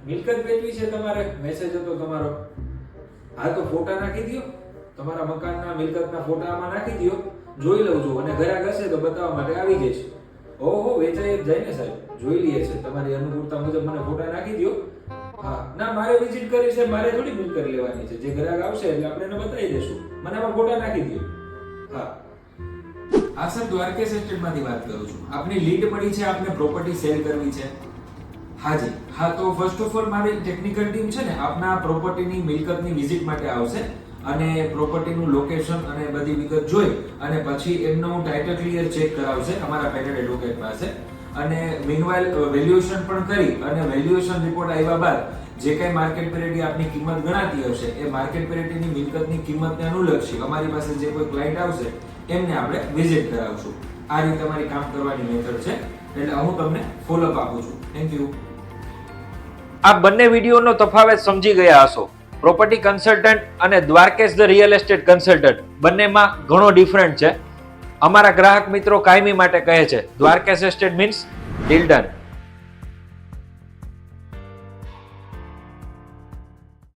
મિલકત વેચવી છે તમારે? મેસેજ હતો તમારો. હા તો ફોટા નાખી દો, તમારા મકાનના મિલકતના ફોટા આમાં નાખી દો, જોઈ લઉં છું અને ઘરાક હશે તો બતાવવા માટે આવી જઈશ. ઓહો, વેચાઈ જ જાય ને સાહેબ, જોઈ લઈએ છે. તમારી અનુકૂળતા મુજબ મને ફોટા નાખી દો. હા ના, મારે વિઝિટ કરી છે, મારે થોડી મિલકત લેવાની છે. જે ગ્રાહક આવશે એટલે આપણે એને બતાવી દઈશું. મને આમાં ફોટા નાખી દો. હા હા સર, દ્વારકેશ એસ્ટેટમાંથી વાત કરું છું. આપની લીડ મળી છે, આપને પ્રોપર્ટી સેલ કરવી છે. હાજી હા, તો ફર્સ્ટ ઓફ ઓલ મારી ટેકનિકલ ટીમ છે ને આપના પ્રોપર્ટીની મિલકતની વિઝિટ માટે આવશે અને પ્રોપર્ટીનું લોકેશન અને બધી વિગત જોઈ અને પછી એમનું ટાઇટલ ક્લિયર ચેક કરાવશે અમારા પેટેડ એડવોકેટ પાસે. અને મીનવાઇલ વેલ્યુએશન પણ કરી અને વેલ્યુએશન રિપોર્ટ આવ્યા બાદ જે કઈ માર્કેટ પેરિટી આપની કિંમત ગણાતી હશે એ માર્કેટ પેરિટીની મિલકતની કિંમતને અનુલક્ષી અમારી પાસે જે કોઈ ક્લાયન્ટ આવશે એમને આપણે વિઝિટ કરાવશું. આ રીતે અમારી કામ કરવાની મેથડ છે, એટલે હું તમને ફોલોઅપ આપું છું. Thank you. આ બંને વિડીયોનો તફાવત સમજી ગયા હશો. પ્રોપર્ટી કન્સલ્ટન્ટ અને Dwarkesh the real estate consultant બંનેમાં ઘણો ડિફરન્ટ છે. અમારા ગ્રાહક મિત્રો કાયમી માટે કહે છે Dwarkesh estate means deal done.